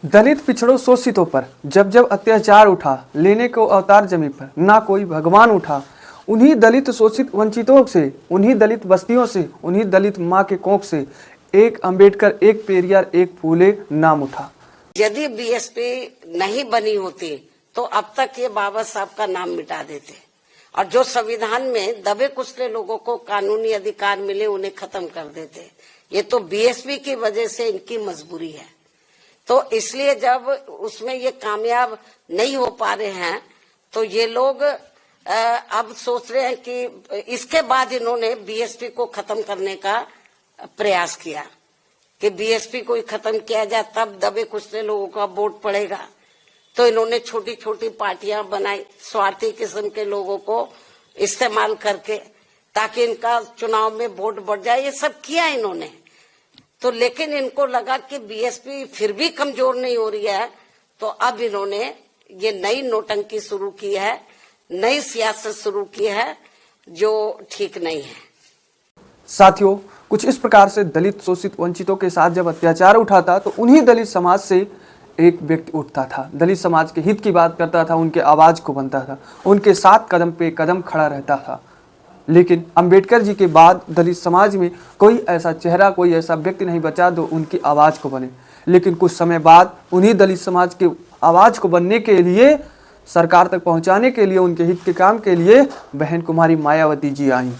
दलित पिछड़ों शोषितों पर जब जब अत्याचार उठा, लेने को अवतार जमी पर ना कोई भगवान उठा। उन्हीं दलित शोषित वंचितों से, उन्हीं दलित बस्तियों से, उन्हीं दलित माँ के कोख से एक अंबेडकर, एक पेरियार, एक फूले नाम उठा। यदि बीएसपी नहीं बनी होती तो अब तक ये बाबा साहब का नाम मिटा देते, और जो संविधान में दबे कुचले लोगों को कानूनी अधिकार मिले उन्हें खत्म कर देते। ये तो बीएसपी की वजह से इनकी मजबूरी है। तो इसलिए जब उसमें ये कामयाब नहीं हो पा रहे हैं तो ये लोग अब सोच रहे हैं कि इसके बाद इन्होंने बीएसपी को खत्म करने का प्रयास किया कि बीएसपी को ही खत्म किया जाए, तब दबे कुचले लोगों का वोट पड़ेगा। तो इन्होंने छोटी छोटी पार्टियां बनाई, स्वार्थी किस्म के लोगों को इस्तेमाल करके, ताकि इनका चुनाव में वोट बढ़ जाए। ये सब किया इन्होंने तो, लेकिन इनको लगा कि बीएसपी फिर भी कमजोर नहीं हो रही है, तो अब इन्होंने ये नई नौटंकी शुरू की है, नई सियासत शुरू की है जो ठीक नहीं है। साथियों, कुछ इस प्रकार से दलित शोषित वंचितों के साथ जब अत्याचार उठा था तो उन्हीं दलित समाज से एक व्यक्ति उठता था, दलित समाज के हित की बात करता था, उनके आवाज को बनता था, उनके साथ कदम पे कदम खड़ा रहता था। लेकिन अंबेडकर जी के बाद दलित समाज में कोई ऐसा चेहरा, कोई ऐसा व्यक्ति नहीं बचा जो उनकी आवाज़ को बने। लेकिन कुछ समय बाद उन्हीं दलित समाज के आवाज़ को बनने के लिए, सरकार तक पहुंचाने के लिए, उनके हित के काम के लिए बहन कुमारी मायावती जी आई।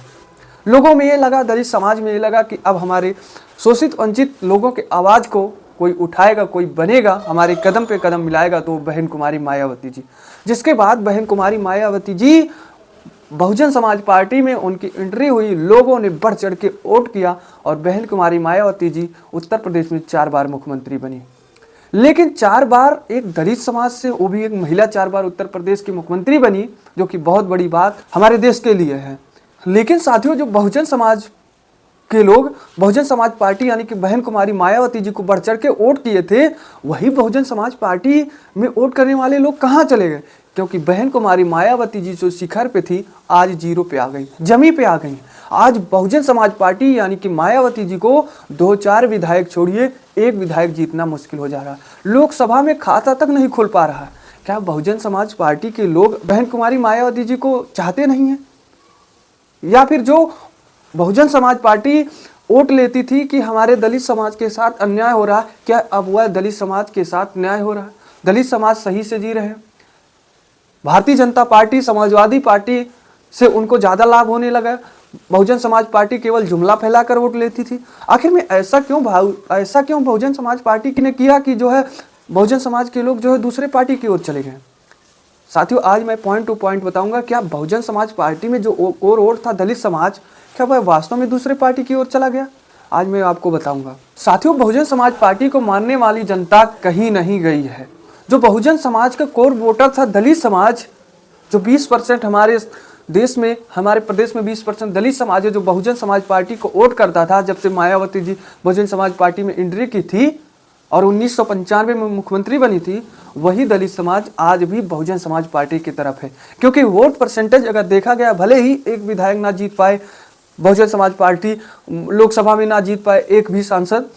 लोगों में ये लगा, दलित समाज में ये लगा कि अब हमारे शोषित वंचित लोगों के आवाज़ को कोई उठाएगा, कोई बनेगा, हमारे कदम पे कदम मिलाएगा तो बहन कुमारी मायावती जी। जिसके बाद बहन कुमारी मायावती जी बहुजन समाज पार्टी में उनकी एंट्री हुई, लोगों ने बढ़ चढ़ के वोट किया और बहन कुमारी मायावती जी उत्तर प्रदेश में 4 बार मुख्यमंत्री बनी। लेकिन 4 बार एक दलित समाज से, वो भी एक महिला 4 बार उत्तर प्रदेश की मुख्यमंत्री बनी, जो कि बहुत बड़ी बात हमारे देश के लिए है। लेकिन साथियों, जो बहुजन समाज के लोग बहुजन समाज पार्टी यानी कि बहन कुमारी मायावती जी को बढ़ चढ़ के वोट किए थे, वही बहुजन समाज पार्टी में वोट करने वाले लोग कहाँ चले गए? क्योंकि बहन कुमारी मायावती जी जो शिखर पे थी आज 0 पे आ गई, जमी पे आ गई। आज बहुजन समाज पार्टी यानी कि मायावती जी को 2-4 विधायक छोड़िए, 1 विधायक जीतना मुश्किल हो जा रहा है। लोकसभा में खाता तक नहीं खोल पा रहा है। क्या बहुजन समाज पार्टी के लोग बहन कुमारी मायावती जी को चाहते नहीं हैं? या फिर जो बहुजन समाज पार्टी वोट लेती थी कि हमारे दलित समाज के साथ अन्याय हो रहा है, क्या अब वह दलित समाज के साथ न्याय हो रहा है? दलित समाज सही से जी रहे हैं? भारतीय जनता पार्टी, समाजवादी पार्टी से उनको ज़्यादा लाभ होने लगा। बहुजन समाज पार्टी केवल जुमला फैलाकर वोट लेती थी। आखिर में ऐसा क्यों बहुजन समाज पार्टी ने किया कि जो है बहुजन समाज के लोग जो है दूसरे पार्टी की ओर चले गए? साथियों, आज मैं पॉइंट टू पॉइंट बताऊंगा। क्या बहुजन समाज पार्टी में जो कोर वोट था दलित समाज, क्या वह वास्तव में दूसरे पार्टी की ओर चला गया? आज मैं आपको बताऊंगा। साथियों, बहुजन समाज पार्टी को मानने वाली जनता कहीं नहीं गई है। जो बहुजन समाज का कोर वोटर था दलित समाज, जो 20% हमारे देश में, हमारे प्रदेश में 20% दलित समाज है जो बहुजन समाज पार्टी को वोट करता था जब से मायावती जी बहुजन समाज पार्टी में एंट्री की थी और 1995 में मुख्यमंत्री बनी थी, वही दलित समाज आज भी बहुजन समाज पार्टी की तरफ है। क्योंकि वोट परसेंटेज अगर देखा गया, भले ही एक विधायक ना जीत पाए, बहुजन समाज पार्टी लोकसभा में ना जीत पाए एक भी सांसद,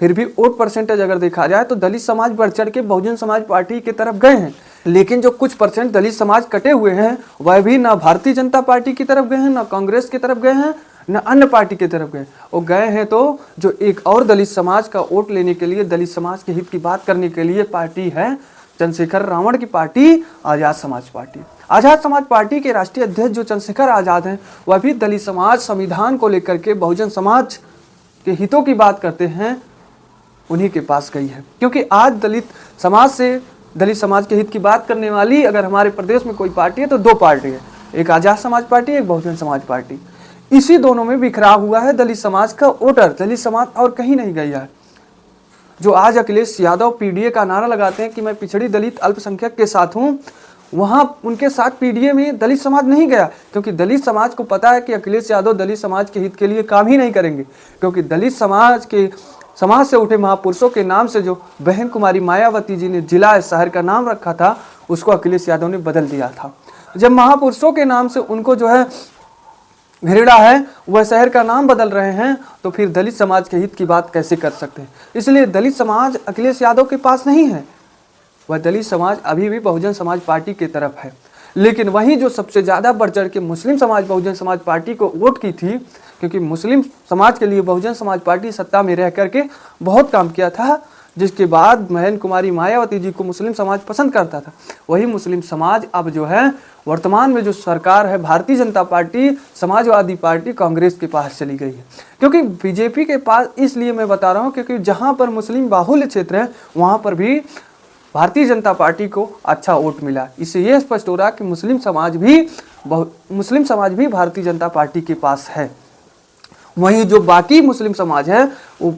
फिर भी वोट परसेंटेज अगर देखा जाए तो दलित समाज बढ़ चढ़ के बहुजन समाज पार्टी की तरफ गए हैं। लेकिन जो कुछ परसेंट दलित समाज कटे हुए हैं वह भी ना भारतीय जनता पार्टी की तरफ गए हैं, ना कांग्रेस की तरफ गए हैं, ना अन्य पार्टी की तरफ गए। वो गए हैं तो जो एक और दलित समाज का वोट लेने के लिए, दलित समाज के हित की बात करने के लिए पार्टी है चंद्रशेखर रावण की पार्टी, आज़ाद समाज पार्टी। आज़ाद समाज पार्टी के राष्ट्रीय अध्यक्ष जो चंद्रशेखर आज़ाद हैं, वह भी दलित समाज संविधान को लेकर के बहुजन समाज के हितों की बात करते हैं, उन्हीं के पास गई है। क्योंकि आज दलित समाज से, दलित समाज के हित की बात करने वाली अगर हमारे प्रदेश में कोई पार्टी है तो 2 पार्टी है, एक आज़ाद समाज पार्टी, एक बहुजन समाज पार्टी। इसी दोनों में बिखरा हुआ है दलित समाज का वोटर। दलित समाज और कहीं नहीं गया है। जो आज अखिलेश यादव पीडीए का नारा लगाते हैं कि मैं पिछड़ी दलित अल्पसंख्यक के साथ हूँ, वहाँ उनके साथ पीडीए में दलित समाज नहीं गया, क्योंकि दलित समाज को पता है कि अखिलेश यादव दलित समाज के हित के लिए काम ही नहीं करेंगे। क्योंकि दलित समाज से उठे महापुरुषों के नाम से जो बहन कुमारी मायावती जी ने जिला शहर का नाम रखा था, उसको अखिलेश यादव ने बदल दिया था। जब महापुरुषों के नाम से उनको जो है घृणा है, वह शहर का नाम बदल रहे हैं, तो फिर दलित समाज के हित की बात कैसे कर सकते हैं? इसलिए दलित समाज अखिलेश यादव के पास नहीं है। वह दलित समाज अभी भी बहुजन समाज पार्टी की तरफ है। लेकिन वहीं जो सबसे ज़्यादा बढ़ चढ़ के मुस्लिम समाज बहुजन समाज पार्टी को वोट की थी, क्योंकि मुस्लिम समाज के लिए बहुजन समाज पार्टी सत्ता में रह करके बहुत काम किया था, जिसके बाद बहन कुमारी मायावती जी को मुस्लिम समाज पसंद करता था। वही मुस्लिम समाज अब जो है वर्तमान में जो सरकार है भारतीय जनता पार्टी, समाजवादी पार्टी, कांग्रेस के पास चली गई है। क्योंकि बीजेपी के पास इसलिए मैं बता रहा हूँ क्योंकि जहाँ पर मुस्लिम बाहुल्य क्षेत्र है वहाँ पर भी भारतीय जनता पार्टी को अच्छा वोट मिला। इससे यह स्पष्ट हो रहा कि मुस्लिम समाज भी भारतीय जनता पार्टी के पास है। वहीं जो बाकी मुस्लिम समाज है वो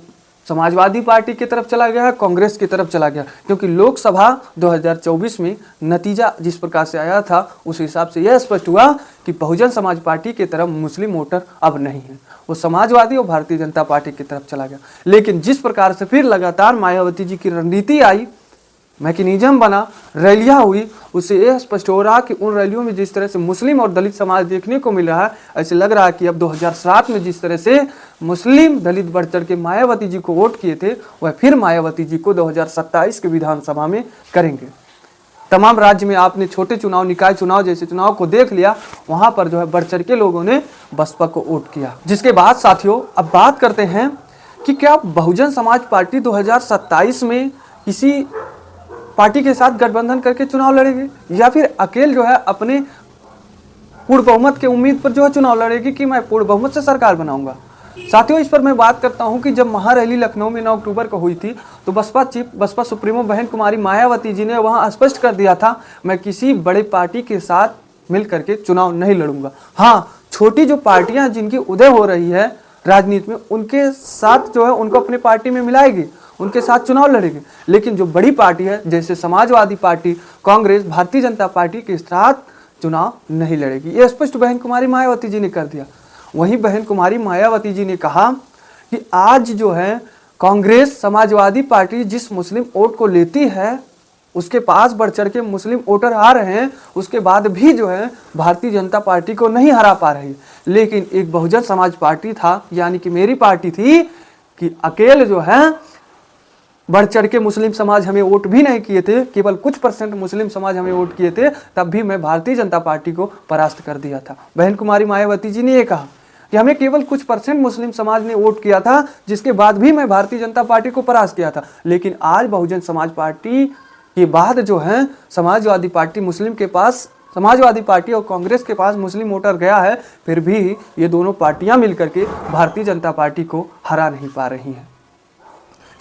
समाजवादी पार्टी की तरफ चला गया है, कांग्रेस की तरफ चला गया, क्योंकि लोकसभा 2024 में नतीजा जिस प्रकार से आया था उस हिसाब से यह स्पष्ट हुआ कि बहुजन समाज पार्टी की तरफ मुस्लिम वोटर अब नहीं है, वो समाजवादी और भारतीय जनता पार्टी की तरफ चला गया। लेकिन जिस प्रकार से फिर लगातार मायावती जी की रणनीति आई, मैकेनिज्म बना, रैलियां हुई, उससे यह स्पष्ट हो रहा कि उन रैलियों में जिस तरह से मुस्लिम और दलित समाज देखने को मिल रहा है, ऐसे लग रहा है कि अब 2007 में जिस तरह से मुस्लिम दलित बढ़ चढ़ के मायावती जी को वोट किए थे वह फिर मायावती जी को 2027 के विधानसभा में करेंगे। तमाम राज्य में आपने छोटे चुनाव, निकाय चुनाव जैसे चुनाव को देख लिया, वहां पर जो है बढ़ चढ़ के लोगों ने बसपा को वोट किया। जिसके बाद साथियों अब बात करते हैं कि क्या बहुजन समाज पार्टी 2027 में किसी पार्टी के साथ गठबंधन करके चुनाव लड़ेगी या फिर अकेले जो है अपने पूर्ण बहुमत के उम्मीद पर जो है चुनाव लड़ेगी कि मैं पूर्ण बहुमत से सरकार बनाऊंगा। साथियों इस पर मैं बात करता हूं कि जब महारैली लखनऊ में 9 अक्टूबर को हुई थी तो बसपा सुप्रीमो बहन कुमारी मायावती जी ने वहां स्पष्ट कर दिया था, मैं किसी बड़े पार्टी के साथ मिल करके चुनाव नहीं लड़ूंगा। हाँ, छोटी जो पार्टियां जिनकी उदय हो रही है राजनीति में उनके साथ जो है उनको अपनी पार्टी में मिलाएगी, उनके साथ चुनाव लड़ेगी। लेकिन जो बड़ी पार्टी है जैसे समाजवादी पार्टी, कांग्रेस, भारतीय जनता पार्टी के साथ चुनाव नहीं लड़ेगी। ये स्पष्ट बहन कुमारी मायावती जी ने कर दिया। वहीं बहन कुमारी मायावती जी ने कहा कि आज जो है कांग्रेस, समाजवादी पार्टी जिस मुस्लिम वोट को लेती है उसके पास बढ़ चढ़ के मुस्लिम वोटर आ रहे हैं, उसके बाद भी जो है भारतीय जनता पार्टी को नहीं हरा पा रही। लेकिन एक बहुजन समाज पार्टी था, यानी कि मेरी पार्टी थी, कि अकेले जो है बढ़ चढ़ के मुस्लिम समाज हमें वोट भी नहीं किए थे, केवल कुछ % मुस्लिम समाज हमें वोट किए थे, तब भी मैं भारतीय जनता पार्टी को परास्त कर दिया था। बहन कुमारी मायावती जी ने ये कहा कि हमें केवल कुछ % मुस्लिम समाज ने वोट किया था, जिसके बाद भी मैं भारतीय जनता पार्टी को परास्त किया था। लेकिन आज बहुजन समाज पार्टी के बाद जो है समाजवादी पार्टी मुस्लिम के पास, समाजवादी पार्टी और कांग्रेस के पास मुस्लिम वोटर गया है, फिर भी ये दोनों पार्टियां मिलकर के भारतीय जनता पार्टी को हरा नहीं पा रही हैं।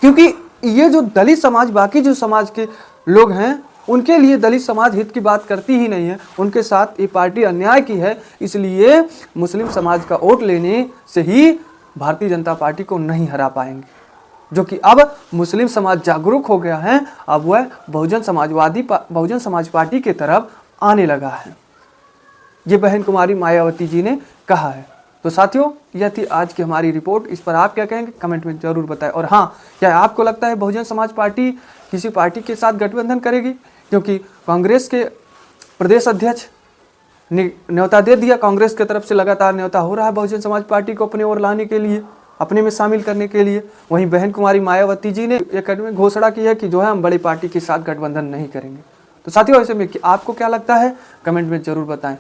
क्योंकि ये जो दलित समाज, बाकी जो समाज के लोग हैं, उनके लिए दलित समाज हित की बात करती ही नहीं है, उनके साथ ये पार्टी अन्याय की है। इसलिए मुस्लिम समाज का वोट लेने से ही भारतीय जनता पार्टी को नहीं हरा पाएंगे, जो कि अब मुस्लिम समाज जागरूक हो गया है, अब वह बहुजन समाज पार्टी की तरफ आने लगा है। ये बहन कुमारी मायावती जी ने कहा है। तो साथियों यह थी आज की हमारी रिपोर्ट। इस पर आप क्या कहेंगे कमेंट में जरूर बताएं। और हाँ, क्या आपको लगता है बहुजन समाज पार्टी किसी पार्टी के साथ गठबंधन करेगी? क्योंकि कांग्रेस के प्रदेश अध्यक्ष ने न्योता दे दिया, कांग्रेस की तरफ से लगातार न्योता हो रहा है बहुजन समाज पार्टी को अपने ओर लाने के लिए, अपने में शामिल करने के लिए। वहीं बहन कुमारी मायावती जी ने एक घोषणा की है कि जो है हम बड़ी पार्टी के साथ गठबंधन नहीं करेंगे। तो साथियों ऐसे में आपको क्या लगता है कमेंट में जरूर बताएं।